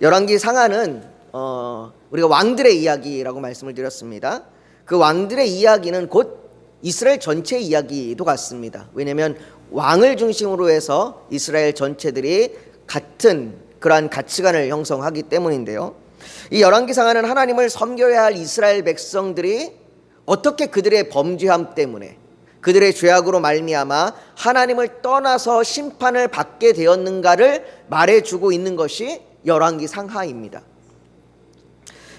열왕기 상하는 우리가 왕들의 이야기라고 말씀을 드렸습니다. 그 왕들의 이야기는 곧 이스라엘 전체 이야기도 같습니다. 왜냐하면 왕을 중심으로 해서 이스라엘 전체들이 같은 그러한 가치관을 형성하기 때문인데요. 이 열왕기 상하는 하나님을 섬겨야 할 이스라엘 백성들이 어떻게 그들의 범죄함 때문에, 그들의 죄악으로 말미암아 하나님을 떠나서 심판을 받게 되었는가를 말해주고 있는 것이 열왕기 상하입니다.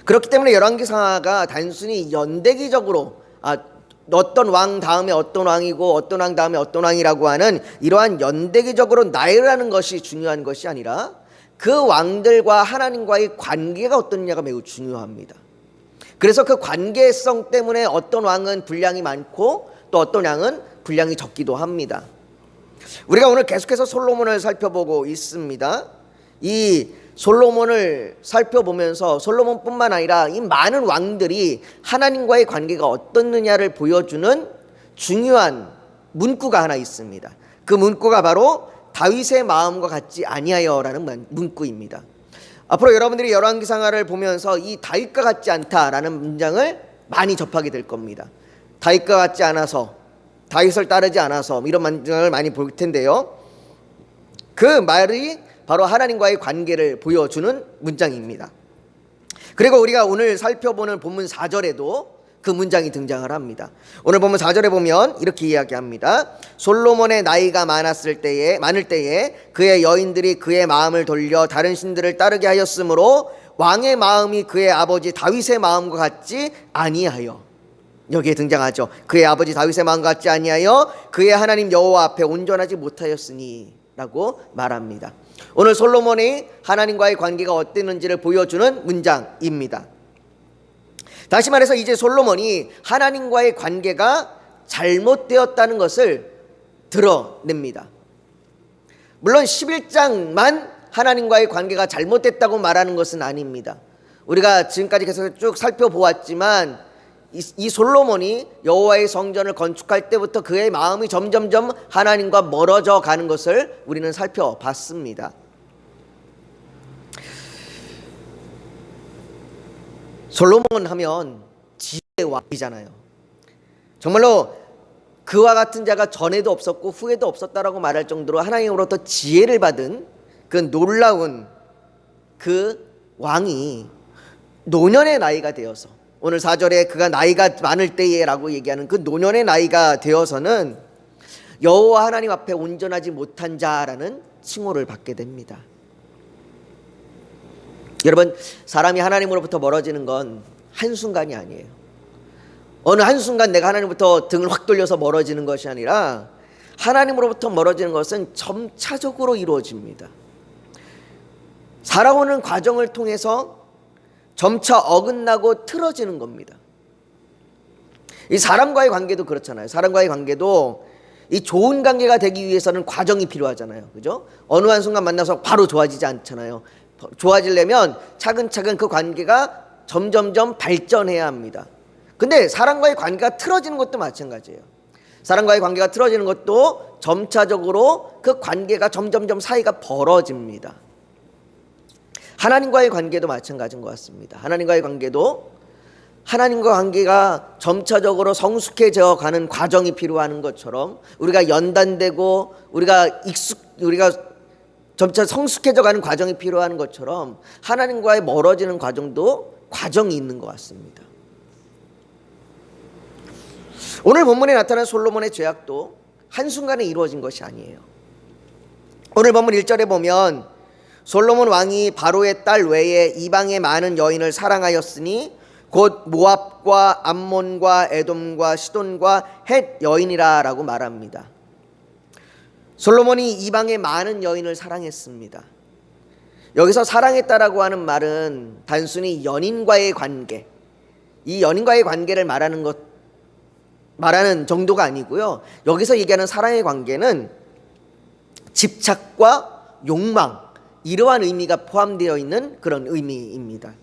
그렇기 때문에 열왕기 상하가 단순히 연대기적으로 어떤 왕 다음에 어떤 왕이고 어떤 왕 다음에 어떤 왕이라고 하는 이러한 연대기적으로 나열하는 것이 중요한 것이 아니라 그 왕들과 하나님과의 관계가 어떠냐가 매우 중요합니다. 그래서 그 관계성 때문에 어떤 왕은 분량이 많고 또 어떤 왕은 분량이 적기도 합니다. 우리가 오늘 계속해서 솔로몬을 살펴보고 있습니다. 이 솔로몬을 살펴보면서 솔로몬뿐만 아니라 이 많은 왕들이 하나님과의 관계가 어떻느냐를 보여주는 중요한 문구가 하나 있습니다. 그 문구가 바로 다윗의 마음과 같지 아니하여라는 문구입니다. 앞으로 여러분들이 열왕기상하를 보면서 이 다윗과 같지 않다라는 문장을 많이 접하게 될 겁니다. 다윗과 같지 않아서, 다윗을 따르지 않아서, 이런 문장을 많이 볼 텐데요. 그 말이 바로 하나님과의 관계를 보여주는 문장입니다. 그리고 우리가 오늘 살펴보는 본문 4절에도 그 문장이 등장을 합니다. 오늘 본문 4절에 보면 이렇게 이야기합니다. 솔로몬의 나이가 많을 때에 그의 여인들이 그의 마음을 돌려 다른 신들을 따르게 하였으므로 왕의 마음이 그의 아버지 다윗의 마음과 같지 아니하여, 여기에 등장하죠. 그의 아버지 다윗의 마음과 같지 아니하여 그의 하나님 여호와 앞에 온전하지 못하였으니 라고 말합니다. 오늘 솔로몬이 하나님과의 관계가 어땠는지를 보여주는 문장입니다. 다시 말해서 이제 솔로몬이 하나님과의 관계가 잘못되었다는 것을 드러냅니다. 물론 11장만 하나님과의 관계가 잘못됐다고 말하는 것은 아닙니다. 우리가 지금까지 계속 쭉 살펴보았지만 이 솔로몬이 여호와의 성전을 건축할 때부터 그의 마음이 점점점 하나님과 멀어져 가는 것을 우리는 살펴봤습니다. 솔로몬 하면 지혜의 왕이잖아요. 정말로 그와 같은 자가 전에도 없었고 후에도 없었다라고 말할 정도로 하나님으로부터 지혜를 받은 그 놀라운 그 왕이 노년의 나이가 되어서, 오늘 4절에 그가 나이가 많을 때에 라고 얘기하는 그 노년의 나이가 되어서는 여호와 하나님 앞에 온전하지 못한 자라는 칭호를 받게 됩니다. 여러분, 사람이 하나님으로부터 멀어지는 건 한순간이 아니에요. 어느 한순간 내가 하나님으로부터 등을 확 돌려서 멀어지는 것이 아니라 하나님으로부터 멀어지는 것은 점차적으로 이루어집니다. 살아오는 과정을 통해서 점차 어긋나고 틀어지는 겁니다. 이 사람과의 관계도 그렇잖아요. 사람과의 관계도 이 좋은 관계가 되기 위해서는 과정이 필요하잖아요. 그죠? 어느 한순간 만나서 바로 좋아지지 않잖아요. 좋아지려면 차근차근 그 관계가 점점점 발전해야 합니다. 근데 사람과의 관계가 틀어지는 것도 마찬가지예요. 사람과의 관계가 틀어지는 것도 점차적으로 그 관계가 점점점 사이가 벌어집니다. 하나님과의 관계도 마찬가지인 것 같습니다. 하나님과의 관계도 하나님과 관계가 점차적으로 성숙해져 가는 과정이 필요한 것처럼, 우리가 연단되고 우리가 점차 성숙해져 가는 과정이 필요한 것처럼 하나님과의 멀어지는 과정도 과정이 있는 것 같습니다. 오늘 본문에 나타난 솔로몬의 죄악도 한순간에 이루어진 것이 아니에요. 오늘 본문 1절에 보면 솔로몬 왕이 바로의 딸 외에 이방의 많은 여인을 사랑하였으니 곧 모압과 암몬과 에돔과 시돈과 헷 여인이라 라고 말합니다. 솔로몬이 이방의 많은 여인을 사랑했습니다. 여기서 사랑했다라고 하는 말은 단순히 연인과의 관계, 이 연인과의 관계를 말하는 정도가 아니고요. 여기서 얘기하는 사랑의 관계는 집착과 욕망, 이러한 의미가 포함되어 있는 그런 의미입니다.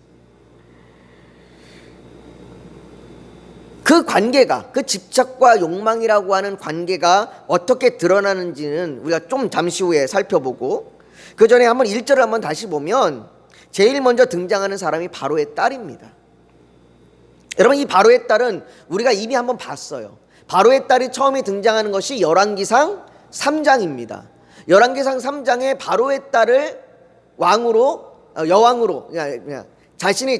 그 관계가, 그 집착과 욕망이라고 하는 관계가 어떻게 드러나는지는 우리가 좀 잠시 후에 살펴보고, 그 전에 한번 1절을 한번 다시 보면 제일 먼저 등장하는 사람이 바로의 딸입니다. 여러분, 이 바로의 딸은 우리가 이미 한번 봤어요. 바로의 딸이 처음에 등장하는 것이 열왕기상 3장입니다. 열왕기상 3장에 바로의 딸을 여왕으로 그냥 자신이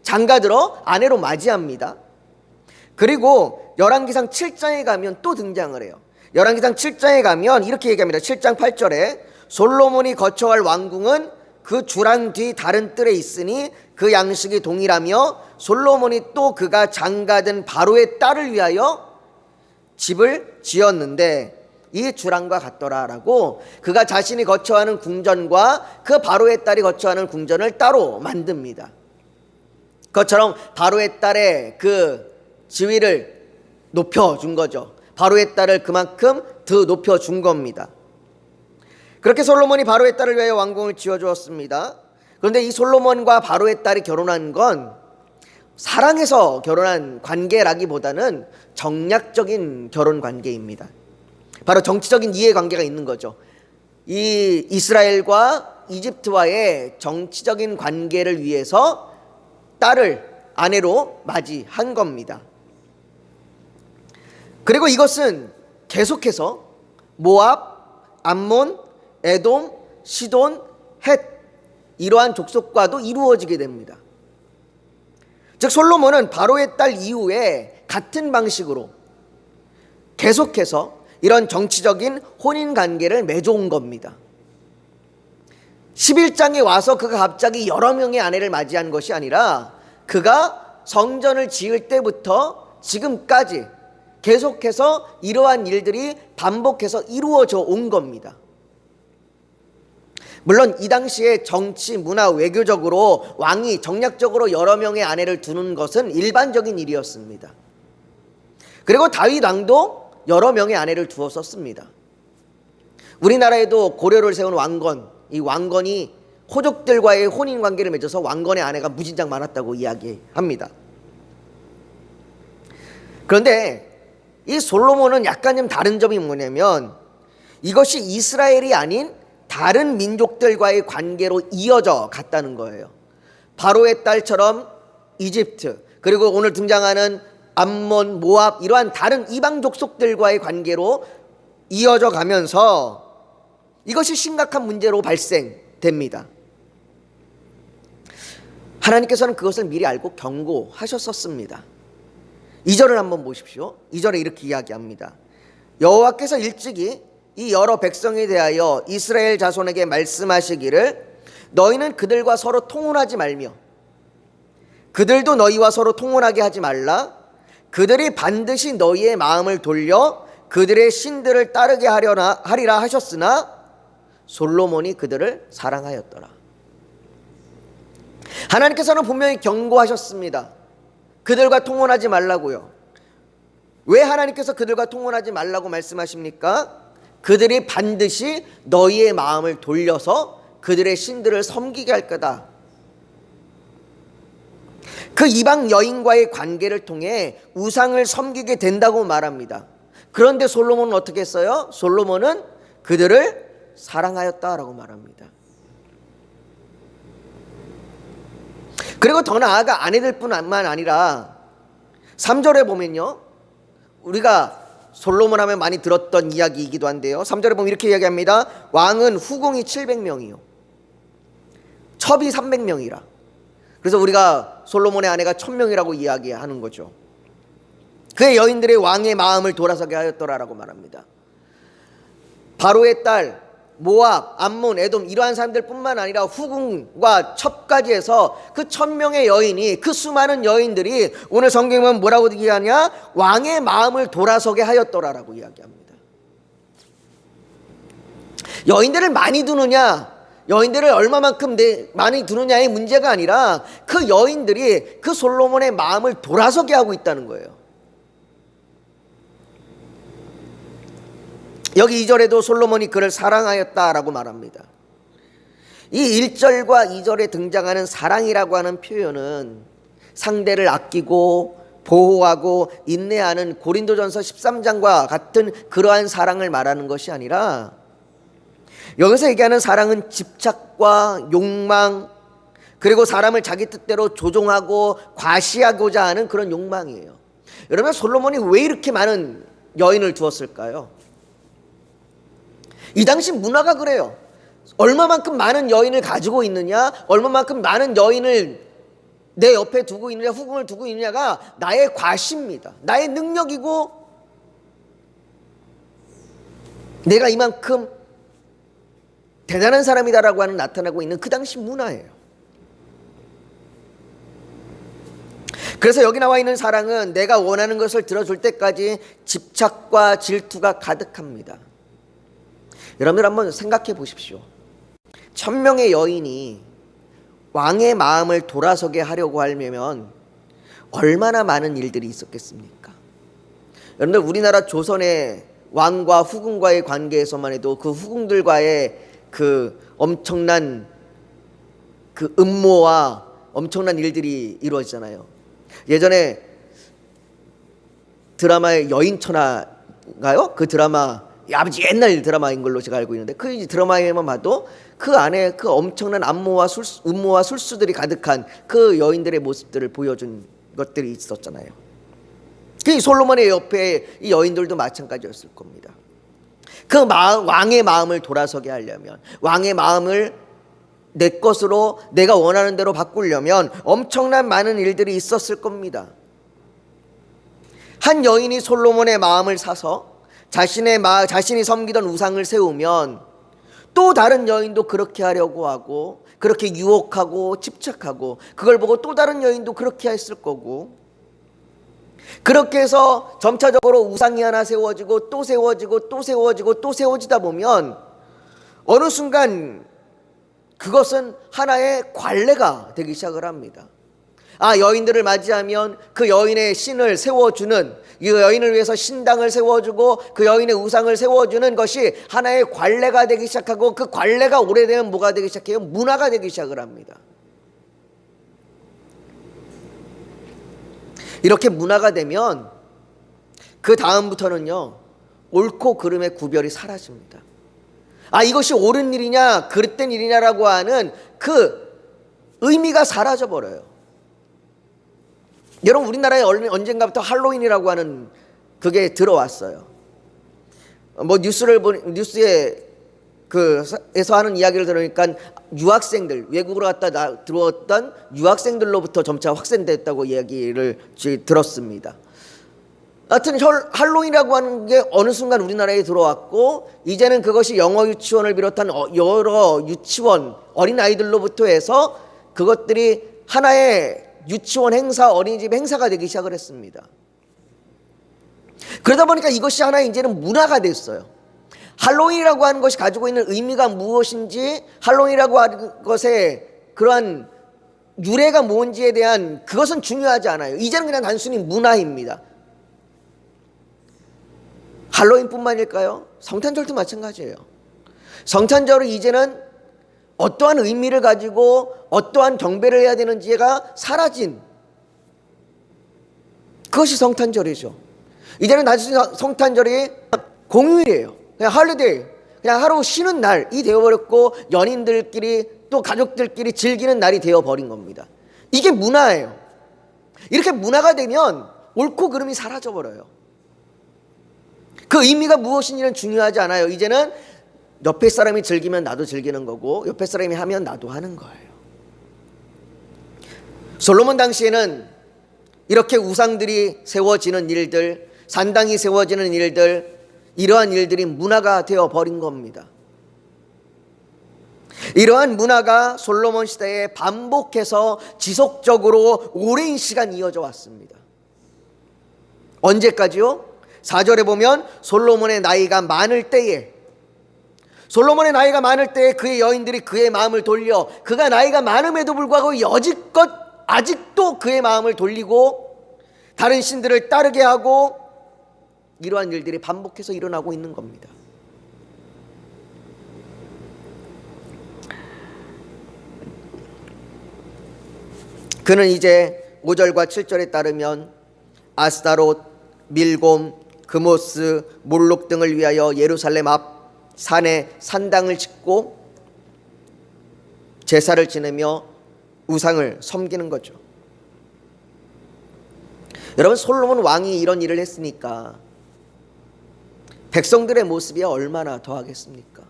장가들어 아내로 맞이합니다. 그리고 열왕기상 7장에 가면 또 등장을 해요. 열왕기상 7장에 가면 이렇게 얘기합니다. 7장 8절에 솔로몬이 거처할 왕궁은 그 주랑 뒤 다른 뜰에 있으니 그 양식이 동일하며 솔로몬이 또 그가 장가든 바로의 딸을 위하여 집을 지었는데 이 주랑과 같더라라고, 그가 자신이 거처하는 궁전과 그 바로의 딸이 거처하는 궁전을 따로 만듭니다. 그것처럼 바로의 딸의 그 지위를 높여준 거죠. 바로의 딸을 그만큼 더 높여준 겁니다. 그렇게 솔로몬이 바로의 딸을 위하여 왕궁을 지어주었습니다. 그런데 이 솔로몬과 바로의 딸이 결혼한 건 사랑해서 결혼한 관계라기보다는 정략적인 결혼 관계입니다. 바로 정치적인 이해관계가 있는 거죠. 이 이스라엘과 이집트와의 정치적인 관계를 위해서 딸을 아내로 맞이한 겁니다. 그리고 이것은 계속해서 모압, 암몬, 에돔, 시돈, 헷 이러한 족속과도 이루어지게 됩니다. 즉 솔로몬은 바로의 딸 이후에 같은 방식으로 계속해서 이런 정치적인 혼인관계를 맺어온 겁니다. 11장에 와서 그가 갑자기 여러 명의 아내를 맞이한 것이 아니라 그가 성전을 지을 때부터 지금까지 계속해서 이러한 일들이 반복해서 이루어져 온 겁니다. 물론 이 당시에 정치, 문화, 외교적으로 왕이 정략적으로 여러 명의 아내를 두는 것은 일반적인 일이었습니다. 그리고 다윗 왕도 여러 명의 아내를 두었었습니다. 우리나라에도 고려를 세운 왕건, 이 왕건이 호족들과의 혼인관계를 맺어서 왕건의 아내가 무진장 많았다고 이야기합니다. 그런데 이 솔로몬은 약간 좀 다른 점이 뭐냐면 이것이 이스라엘이 아닌 다른 민족들과의 관계로 이어져 갔다는 거예요. 바로의 딸처럼 이집트, 그리고 오늘 등장하는 암몬, 모압 이러한 다른 이방 족속들과의 관계로 이어져 가면서 이것이 심각한 문제로 발생됩니다. 하나님께서는 그것을 미리 알고 경고하셨었습니다. 2절을 한번 보십시오. 2절에 이렇게 이야기합니다. 여호와께서 일찍이 이 여러 백성에 대하여 이스라엘 자손에게 말씀하시기를 너희는 그들과 서로 통혼하지 말며 그들도 너희와 서로 통혼하게 하지 말라. 그들이 반드시 너희의 마음을 돌려 그들의 신들을 따르게 하리라 하셨으나 솔로몬이 그들을 사랑하였더라. 하나님께서는 분명히 경고하셨습니다. 그들과 통혼하지 말라고요. 왜 하나님께서 그들과 통혼하지 말라고 말씀하십니까? 그들이 반드시 너희의 마음을 돌려서 그들의 신들을 섬기게 할 거다. 그 이방 여인과의 관계를 통해 우상을 섬기게 된다고 말합니다. 그런데 솔로몬은 어떻게 했어요? 솔로몬은 그들을 사랑하였다라고 말합니다. 그리고 더 나아가 아내들뿐만 아니라 3절에 보면요, 우리가 솔로몬 하면 많이 들었던 이야기이기도 한데요, 3절에 보면 이렇게 이야기합니다. 왕은 후궁이 700명이요 첩이 300명이라. 그래서 우리가 솔로몬의 아내가 1000명이라고 이야기하는 거죠. 그의 여인들의 왕의 마음을 돌아서게 하였더라라고 말합니다. 바로의 딸 모압, 암몬, 에돔 이러한 사람들뿐만 아니라 후궁과 첩까지 해서 그 1000명의 여인이, 그 수많은 여인들이 오늘 성경은 뭐라고 얘기하냐? 왕의 마음을 돌아서게 하였더라라고 이야기합니다. 여인들을 많이 두느냐, 여인들을 얼마만큼 많이 두느냐의 문제가 아니라 그 여인들이 그 솔로몬의 마음을 돌아서게 하고 있다는 거예요. 여기 2절에도 솔로몬이 그를 사랑하였다라고 말합니다. 이 1절과 2절에 등장하는 사랑이라고 하는 표현은 상대를 아끼고 보호하고 인내하는 고린도전서 13장과 같은 그러한 사랑을 말하는 것이 아니라 여기서 얘기하는 사랑은 집착과 욕망, 그리고 사람을 자기 뜻대로 조종하고 과시하고자 하는 그런 욕망이에요. 여러분, 솔로몬이 왜 이렇게 많은 여인을 두었을까요? 이 당시 문화가 그래요. 얼마만큼 많은 여인을 가지고 있느냐, 얼마만큼 많은 여인을 내 옆에 두고 있느냐, 후궁을 두고 있느냐가 나의 과시입니다. 나의 능력이고, 내가 이만큼 대단한 사람이다라고 하는 나타나고 있는 그 당시 문화예요. 그래서 여기 나와 있는 사랑은 내가 원하는 것을 들어줄 때까지 집착과 질투가 가득합니다. 여러분들 한번 생각해 보십시오. 1000명의 여인이 왕의 마음을 돌아서게 하려고 하려면 얼마나 많은 일들이 있었겠습니까? 여러분들, 우리나라 조선의 왕과 후궁과의 관계에서만 해도 그 후궁들과의 그 엄청난 그 음모와 엄청난 일들이 이루어지잖아요. 예전에 드라마의 여인천하인가요? 그 드라마, 아버지 옛날 드라마인 걸로 제가 알고 있는데, 그 드라마에만 봐도 그 안에 그 엄청난 암모와 음모와 술수들이 가득한 그 여인들의 모습들을 보여준 것들이 있었잖아요. 그 솔로몬의 옆에 이 여인들도 마찬가지였을 겁니다. 그 왕의 마음을 돌아서게 하려면, 왕의 마음을 내 것으로 내가 원하는 대로 바꾸려면 엄청난 많은 일들이 있었을 겁니다. 한 여인이 솔로몬의 마음을 사서 자신이 섬기던 우상을 세우면 또 다른 여인도 그렇게 하려고 하고, 그렇게 유혹하고 집착하고, 그걸 보고 또 다른 여인도 그렇게 했을 거고, 그렇게 해서 점차적으로 우상이 하나 세워지고 또 세워지고 또 세워지고 또 세워지다 보면 어느 순간 그것은 하나의 관례가 되기 시작을 합니다. 여인들을 맞이하면 그 여인의 신을 세워주는, 이 여인을 위해서 신당을 세워주고 그 여인의 우상을 세워주는 것이 하나의 관례가 되기 시작하고, 그 관례가 오래되면 뭐가 되기 시작해요? 문화가 되기 시작을 합니다. 이렇게 문화가 되면 그 다음부터는요, 옳고 그름의 구별이 사라집니다. 이것이 옳은 일이냐 그릇된 일이냐라고 하는 그 의미가 사라져 버려요. 여러분, 우리나라에 언젠가부터 할로윈이라고 하는 그게 들어왔어요. 뉴스에 에서 하는 이야기를 들으니까 유학생들, 외국으로 갔다 들어왔던 유학생들로부터 점차 확산됐다고 이야기를 들었습니다. 하여튼 할로윈이라고 하는 게 어느 순간 우리나라에 들어왔고, 이제는 그것이 영어 유치원을 비롯한 여러 유치원 어린아이들로부터 해서 그것들이 하나의 유치원 행사, 어린이집 행사가 되기 시작을 했습니다. 그러다 보니까 이것이 하나의 이제는 문화가 됐어요. 할로윈이라고 하는 것이 가지고 있는 의미가 무엇인지, 할로윈이라고 하는 것의 그러한 유래가 뭔지에 대한 그것은 중요하지 않아요. 이제는 그냥 단순히 문화입니다. 할로윈뿐만일까요? 성탄절도 마찬가지예요. 성탄절은 이제는 어떠한 의미를 가지고 어떠한 경배를 해야 되는지가 사라진, 그것이 성탄절이죠. 이제는 단순히 성탄절이 공휴일이에요. 그냥 할리데이, 그냥 하루 쉬는 날이 되어버렸고, 연인들끼리 또 가족들끼리 즐기는 날이 되어버린 겁니다. 이게 문화예요. 이렇게 문화가 되면 옳고 그름이 사라져버려요. 그 의미가 무엇인지는 중요하지 않아요. 이제는 옆에 사람이 즐기면 나도 즐기는 거고, 옆에 사람이 하면 나도 하는 거예요. 솔로몬 당시에는 이렇게 우상들이 세워지는 일들, 산당이 세워지는 일들, 이러한 일들이 문화가 되어버린 겁니다. 이러한 문화가 솔로몬 시대에 반복해서 지속적으로 오랜 시간 이어져 왔습니다. 언제까지요? 4절에 보면 솔로몬의 나이가 많을 때에, 솔로몬의 나이가 많을 때에 그의 여인들이 그의 마음을 돌려, 그가 나이가 많음에도 불구하고 여지껏 아직도 그의 마음을 돌리고 다른 신들을 따르게 하고, 이러한 일들이 반복해서 일어나고 있는 겁니다. 그는 이제 5절과 7절에 따르면 아스타롯, 밀곰, 그모스, 몰록 등을 위하여 예루살렘 앞 산에 산당을 짓고 제사를 지내며 우상을 섬기는 거죠. 여러분, 솔로몬 왕이 이런 일을 했으니까 백성들의 모습이 얼마나 더하겠습니까?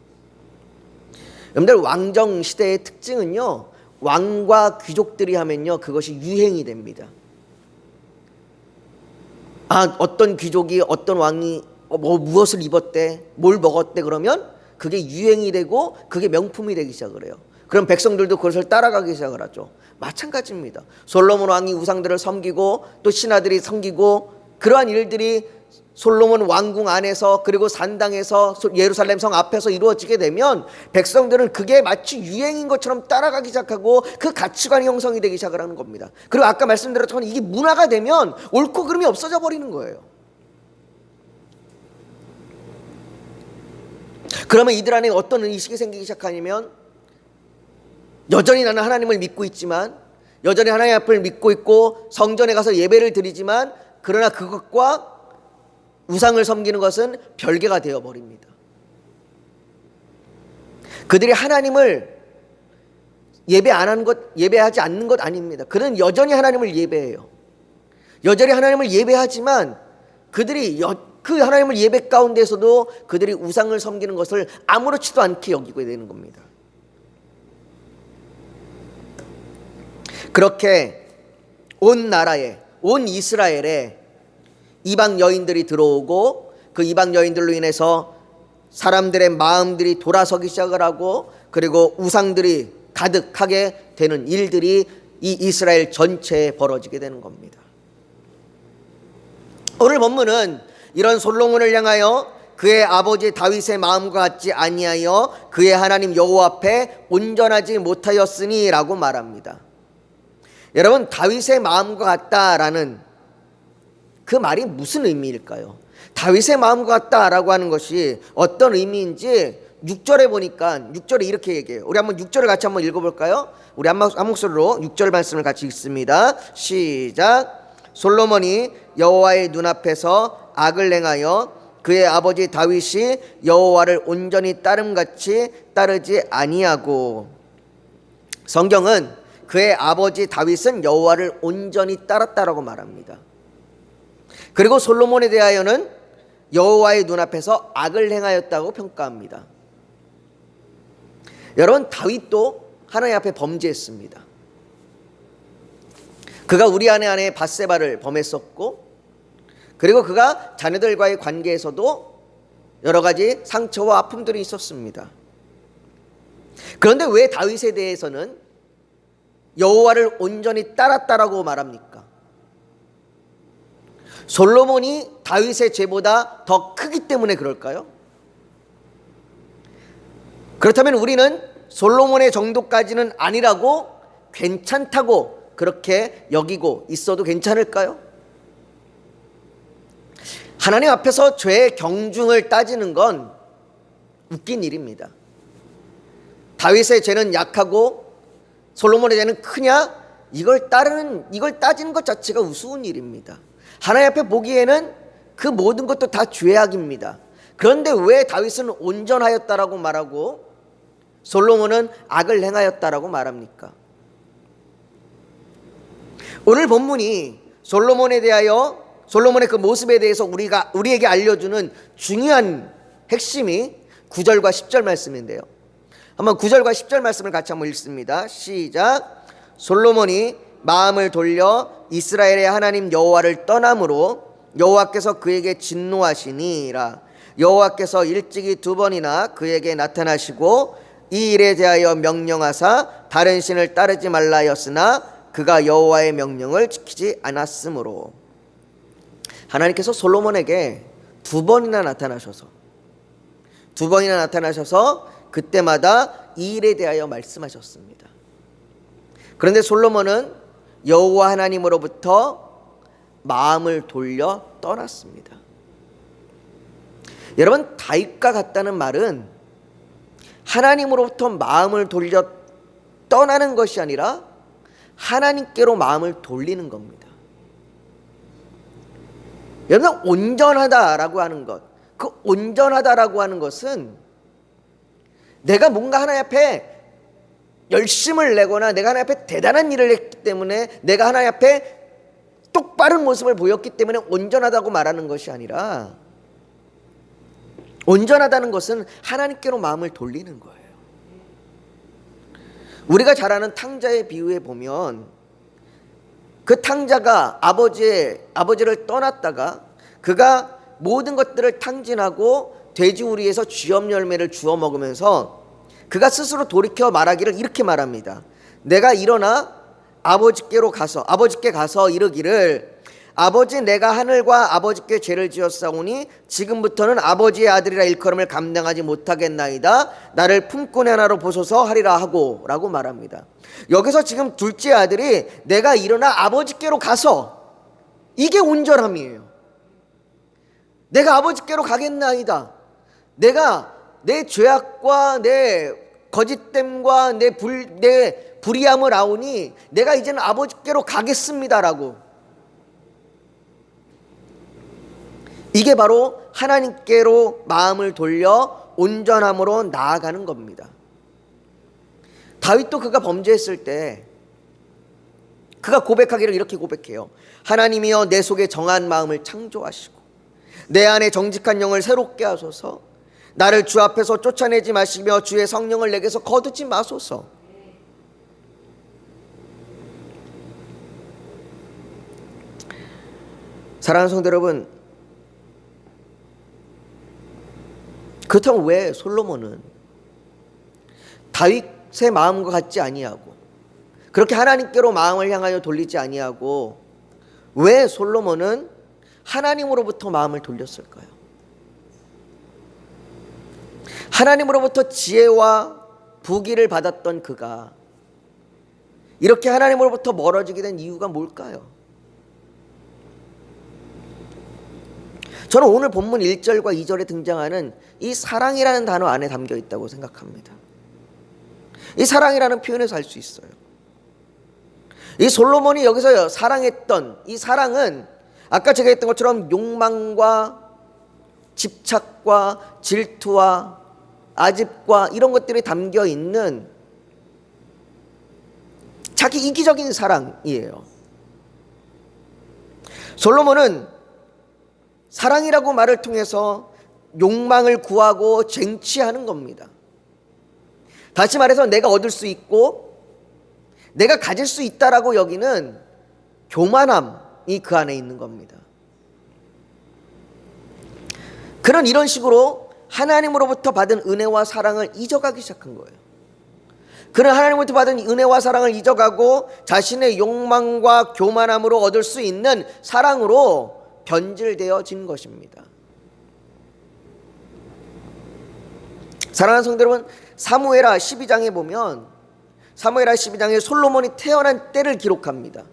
여러분들, 왕정 시대의 특징은요, 왕과 귀족들이 하면요, 그것이 유행이 됩니다. 어떤 귀족이 어떤 왕이 무엇을 입었대, 뭘 먹었대, 그러면 그게 유행이 되고 그게 명품이 되기 시작을 해요. 그럼 백성들도 그것을 따라가기 시작을 하죠. 마찬가지입니다. 솔로몬 왕이 우상들을 섬기고 또 신하들이 섬기고, 그러한 일들이 솔로몬 왕궁 안에서 그리고 산당에서 예루살렘 성 앞에서 이루어지게 되면 백성들은 그게 마치 유행인 것처럼 따라가기 시작하고 그 가치관이 형성이 되기 시작을 하는 겁니다. 그리고 아까 말씀드렸던 이게 문화가 되면 옳고 그름이 없어져 버리는 거예요. 그러면 이들 안에 어떤 의식이 생기기 시작하냐면, 여전히 나는 하나님을 믿고 있지만, 여전히 하나님 앞을 믿고 있고 성전에 가서 예배를 드리지만, 그러나 그것과 우상을 섬기는 것은 별개가 되어버립니다. 그들이 하나님을 예배하지 않는 것 아닙니다. 그들은 여전히 하나님을 예배해요. 여전히 하나님을 예배하지만 그들이 그 하나님을 예배 가운데서도 그들이 우상을 섬기는 것을 아무렇지도 않게 여기게 되는 겁니다. 그렇게 온 나라에, 온 이스라엘에 이방 여인들이 들어오고, 그 이방 여인들로 인해서 사람들의 마음들이 돌아서기 시작을 하고, 그리고 우상들이 가득하게 되는 일들이 이 이스라엘 전체에 벌어지게 되는 겁니다. 오늘 본문은 이런 솔로몬을 향하여 그의 아버지 다윗의 마음과 같지 아니하여 그의 하나님 여호와 앞에 온전하지 못하였으니 라고 말합니다. 여러분, 다윗의 마음과 같다라는 그 말이 무슨 의미일까요? 다윗의 마음과 같다라고 하는 것이 어떤 의미인지 6절에 보니까 6절에 이렇게 얘기해요. 우리 한번 6절을 같이 한번 읽어볼까요? 우리 한 목소리로 6절 말씀을 같이 읽습니다. 시작. 솔로몬이 여호와의 눈앞에서 악을 행하여 그의 아버지 다윗이 여호와를 온전히 따름같이 따르지 아니하고. 성경은 그의 아버지 다윗은 여호와를 온전히 따랐다라고 말합니다. 그리고 솔로몬에 대하여는 여호와의 눈앞에서 악을 행하였다고 평가합니다. 여러분, 다윗도 하나님 앞에 범죄했습니다. 그가 우리 아내 밧세바를 범했었고, 그리고 그가 자녀들과의 관계에서도 여러 가지 상처와 아픔들이 있었습니다. 그런데 왜 다윗에 대해서는 여호와를 온전히 따랐다라고 말합니까? 솔로몬이 다윗의 죄보다 더 크기 때문에 그럴까요? 그렇다면 우리는 솔로몬의 정도까지는 아니라고, 괜찮다고 그렇게 여기고 있어도 괜찮을까요? 하나님 앞에서 죄의 경중을 따지는 건 웃긴 일입니다. 다윗의 죄는 약하고 솔로몬의 죄는 크냐? 이걸 따지는 것 자체가 우스운 일입니다. 하나님 앞에 보기에는 그 모든 것도 다 죄악입니다. 그런데 왜 다윗은 온전하였다라고 말하고 솔로몬은 악을 행하였다라고 말합니까? 오늘 본문이 솔로몬에 대하여, 솔로몬의 그 모습에 대해서 우리에게 알려주는 중요한 핵심이 9절과 10절 말씀인데요. 한번 9절과 10절 말씀을 같이 한번 읽습니다. 시작. 솔로몬이 마음을 돌려 이스라엘의 하나님 여호와를 떠남으로 여호와께서 그에게 진노하시니라. 여호와께서 일찍이 2번이나 그에게 나타나시고 이 일에 대하여 명령하사 다른 신을 따르지 말라 하였으나 그가 여호와의 명령을 지키지 않았으므로. 하나님께서 솔로몬에게 2번이나 나타나셔서 그때마다 이 일에 대하여 말씀하셨습니다. 그런데 솔로몬은 여호와 하나님으로부터 마음을 돌려 떠났습니다. 여러분, 다윗과 같다는 말은 하나님으로부터 마음을 돌려 떠나는 것이 아니라 하나님께로 마음을 돌리는 겁니다. 여러분, 온전하다라고 하는 것, 그 온전하다라고 하는 것은 내가 뭔가 하나님 앞에 열심을 내거나 내가 하나님 앞에 대단한 일을 했기 때문에, 내가 하나님 앞에 똑바른 모습을 보였기 때문에 온전하다고 말하는 것이 아니라, 온전하다는 것은 하나님께로 마음을 돌리는 거예요. 우리가 잘 아는 탕자의 비유에 보면, 그 탕자가 아버지를 떠났다가 그가 모든 것들을 탕진하고 돼지우리에서 쥐염 열매를 주워 먹으면서 그가 스스로 돌이켜 말하기를 이렇게 말합니다. 내가 일어나 아버지께 가서 이르기를, 아버지, 내가 하늘과 아버지께 죄를 지었사오니 지금부터는 아버지의 아들이라 일컬음을 감당하지 못하겠나이다. 나를 품꾼의 하나로 보소서 하리라 하고 라고 말합니다. 여기서 지금 둘째 아들이 내가 일어나 아버지께로 가서, 이게 온전함이에요. 내가 아버지께로 가겠나이다. 내가 내 죄악과 내 거짓됨과 내 불의함을 아오니 내가 이제는 아버지께로 가겠습니다라고. 이게 바로 하나님께로 마음을 돌려 온전함으로 나아가는 겁니다. 다윗도 그가 범죄했을 때 그가 고백하기를 이렇게 고백해요. 하나님이여, 내 속에 정한 마음을 창조하시고 내 안에 정직한 영을 새롭게 하소서. 나를 주 앞에서 쫓아내지 마시며 주의 성령을 내게서 거두지 마소서. 사랑하는 성도 여러분, 그렇다면 왜 솔로몬은 다윗의 마음과 같지 아니하고, 그렇게 하나님께로 마음을 향하여 돌리지 아니하고, 왜 솔로몬은 하나님으로부터 마음을 돌렸을까요? 하나님으로부터 지혜와 부귀를 받았던 그가 이렇게 하나님으로부터 멀어지게 된 이유가 뭘까요? 저는 오늘 본문 1절과 2절에 등장하는 이 사랑이라는 단어 안에 담겨 있다고 생각합니다. 이 사랑이라는 표현에서 알 수 있어요. 이 솔로몬이 여기서 사랑했던 이 사랑은 아까 제가 했던 것처럼 욕망과 집착과 질투와 아집과 이런 것들이 담겨 있는 자기 이기적인 사랑이에요. 솔로몬은 사랑이라고 말을 통해서 욕망을 구하고 쟁취하는 겁니다. 다시 말해서 내가 얻을 수 있고 내가 가질 수 있다라고 여기는 교만함이 그 안에 있는 겁니다. 그런 이런 식으로 하나님으로부터 받은 은혜와 사랑을 잊어가기 시작한 거예요. 그는 하나님으로부터 받은 은혜와 사랑을 잊어가고 자신의 욕망과 교만함으로 얻을 수 있는 사랑으로 변질되어진 것입니다. 사랑하는 성도 여러분, 사무엘하 12장에 보면 사무엘하 12장에 솔로몬이 태어난 때를 기록합니다.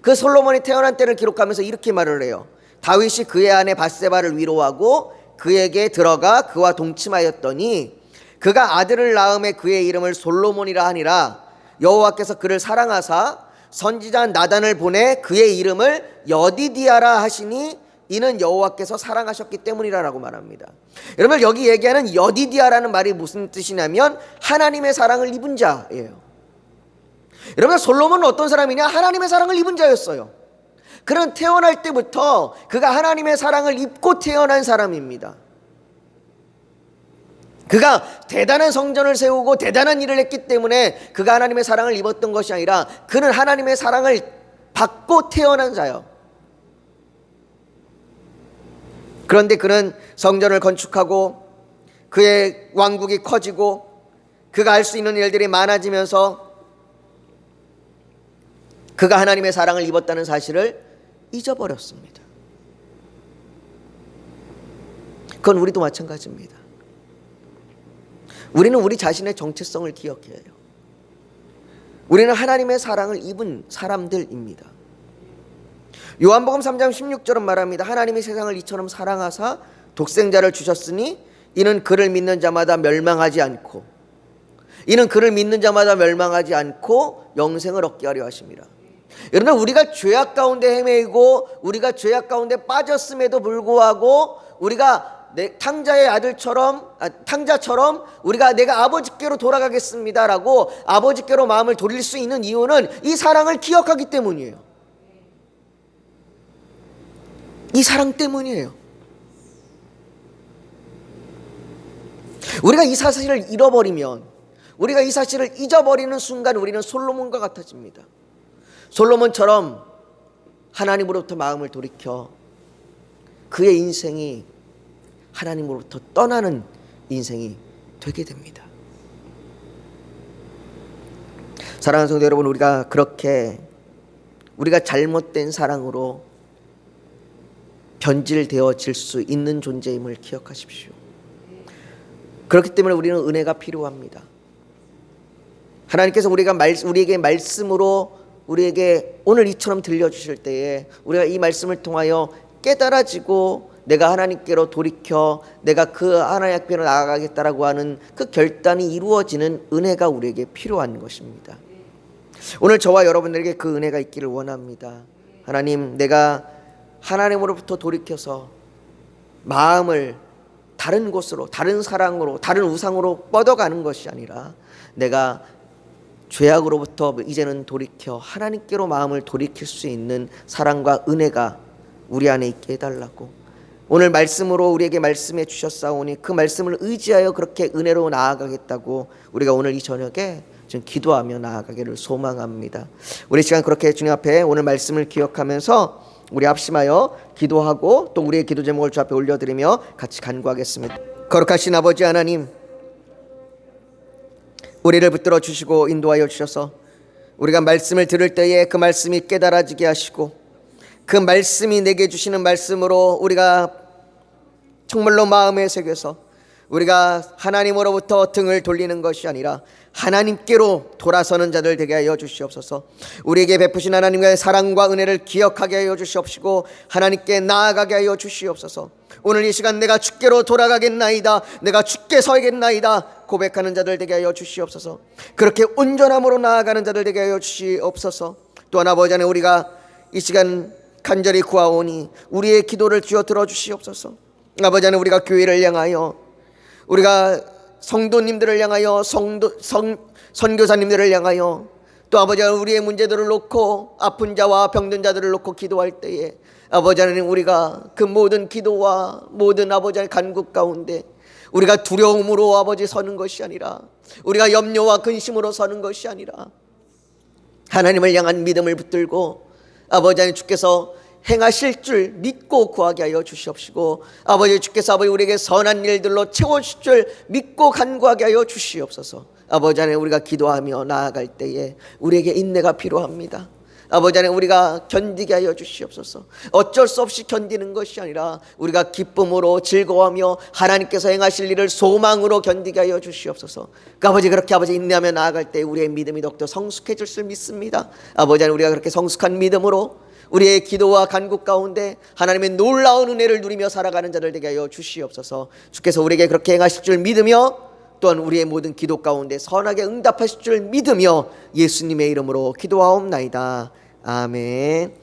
그 솔로몬이 태어난 때를 기록하면서 이렇게 말을 해요. 다윗이 그의 아내 밧세바를 위로하고 그에게 들어가 그와 동침하였더니 그가 아들을 낳음에 그의 이름을 솔로몬이라 하니라. 여호와께서 그를 사랑하사 선지자 나단을 보내 그의 이름을 여디디아라 하시니 이는 여호와께서 사랑하셨기 때문이라라고 말합니다. 여러분, 여기 얘기하는 여디디아라는 말이 무슨 뜻이냐면 하나님의 사랑을 입은 자예요. 여러분, 솔로몬은 어떤 사람이냐? 하나님의 사랑을 입은 자였어요. 그는 태어날 때부터 그가 하나님의 사랑을 입고 태어난 사람입니다. 그가 대단한 성전을 세우고 대단한 일을 했기 때문에 그가 하나님의 사랑을 입었던 것이 아니라 그는 하나님의 사랑을 받고 태어난 자요. 그런데 그는 성전을 건축하고 그의 왕국이 커지고 그가 할 수 있는 일들이 많아지면서 그가 하나님의 사랑을 입었다는 사실을 잊어버렸습니다. 그건 우리도 마찬가지입니다. 우리는 우리 자신의 정체성을 기억해야 해요. 우리는 하나님의 사랑을 입은 사람들입니다. 요한복음 3장 16절은 말합니다. 하나님이 세상을 이처럼 사랑하사 독생자를 주셨으니 이는 그를 믿는 자마다 멸망하지 않고 영생을 얻게 하려 하심이라. 여러분, 우리가 죄악 가운데 헤매이고 우리가 죄악 가운데 빠졌음에도 불구하고 우리가 탕자의 아들처럼 탕자처럼 우리가 내가 아버지께로 돌아가겠습니다라고 아버지께로 마음을 돌릴 수 있는 이유는 이 사랑을 기억하기 때문이에요. 이 사랑 때문이에요. 우리가 이 사실을 잃어버리면, 우리가 이 사실을 잊어버리는 순간 우리는 솔로몬과 같아집니다. 솔로몬처럼 하나님으로부터 마음을 돌이켜 그의 인생이 하나님으로부터 떠나는 인생이 되게 됩니다. 사랑하는 성도 여러분, 우리가 잘못된 사랑으로 변질되어질 수 있는 존재임을 기억하십시오. 그렇기 때문에 우리는 은혜가 필요합니다. 하나님께서 우리에게 말씀으로 우리에게 오늘 이처럼 들려주실 때에 우리가 이 말씀을 통하여 깨달아지고 내가 하나님께로 돌이켜 내가 그 하나님 앞으로 나아가겠다라고 하는 그 결단이 이루어지는 은혜가 우리에게 필요한 것입니다. 오늘 저와 여러분들에게 그 은혜가 있기를 원합니다. 하나님, 내가 하나님으로부터 돌이켜서 마음을 다른 곳으로, 다른 사랑으로, 다른 우상으로 뻗어가는 것이 아니라 내가 죄악으로부터 이제는 돌이켜 하나님께로 마음을 돌이킬 수 있는 사랑과 은혜가 우리 안에 있게 해달라고 오늘 말씀으로 우리에게 말씀해 주셨사오니 그 말씀을 의지하여 그렇게 은혜로 나아가겠다고 우리가 오늘 이 저녁에 좀 기도하며 나아가기를 소망합니다. 우리 시간 그렇게 주님 앞에 오늘 말씀을 기억하면서 우리 합심하여 기도하고 또 우리의 기도 제목을 주 앞에 올려드리며 같이 간구하겠습니다. 거룩하신 아버지 하나님, 우리를 붙들어 주시고 인도하여 주셔서 우리가 말씀을 들을 때에 그 말씀이 깨달아지게 하시고 그 말씀이 내게 주시는 말씀으로 우리가 정말로 마음에 새겨서 우리가 하나님으로부터 등을 돌리는 것이 아니라 하나님께로 돌아서는 자들 되게 하여 주시옵소서. 우리에게 베푸신 하나님과의 사랑과 은혜를 기억하게 하여 주시옵시고 하나님께 나아가게 하여 주시옵소서. 오늘 이 시간 내가 주께로 돌아가겠나이다, 내가 주께 서겠나이다 고백하는 자들 되게 하여 주시옵소서. 그렇게 온전함으로 나아가는 자들 되게 하여 주시옵소서. 또한 아버지 하나님, 우리가 이 시간 간절히 구하오니 우리의 기도를 주여 들어주시옵소서. 아버지 하나님, 우리가 교회를 향하여, 우리가 성도님들을 향하여, 선교사님들을 향하여, 또 아버지 하나님 우리의 문제들을 놓고 아픈 자와 병든 자들을 놓고 기도할 때에 아버지 하나님, 우리가 그 모든 기도와 모든 아버지 하나님 간구 가운데 우리가 두려움으로 아버지 서는 것이 아니라, 우리가 염려와 근심으로 서는 것이 아니라 하나님을 향한 믿음을 붙들고 아버지 하나님 주께서 행하실 줄 믿고 구하게 하여 주시옵시고 아버지 주께서 아버지 우리에게 선한 일들로 채워주실 줄 믿고 간구하게 하여 주시옵소서. 아버지 하나님, 우리가 기도하며 나아갈 때에 우리에게 인내가 필요합니다. 아버지 하나님, 우리가 견디게 하여 주시옵소서. 어쩔 수 없이 견디는 것이 아니라 우리가 기쁨으로 즐거워하며 하나님께서 행하실 일을 소망으로 견디게 하여 주시옵소서. 아버지, 그렇게 아버지 인내하며 나아갈 때 우리의 믿음이 더욱더 성숙해질 줄 믿습니다. 아버지 하나님, 우리가 그렇게 성숙한 믿음으로 우리의 기도와 간구 가운데 하나님의 놀라운 은혜를 누리며 살아가는 자들 되게 하여 주시옵소서. 주께서 우리에게 그렇게 행하실 줄 믿으며 또한 우리의 모든 기도 가운데 선하게 응답하실 줄 믿으며 예수님의 이름으로 기도하옵나이다. 아멘.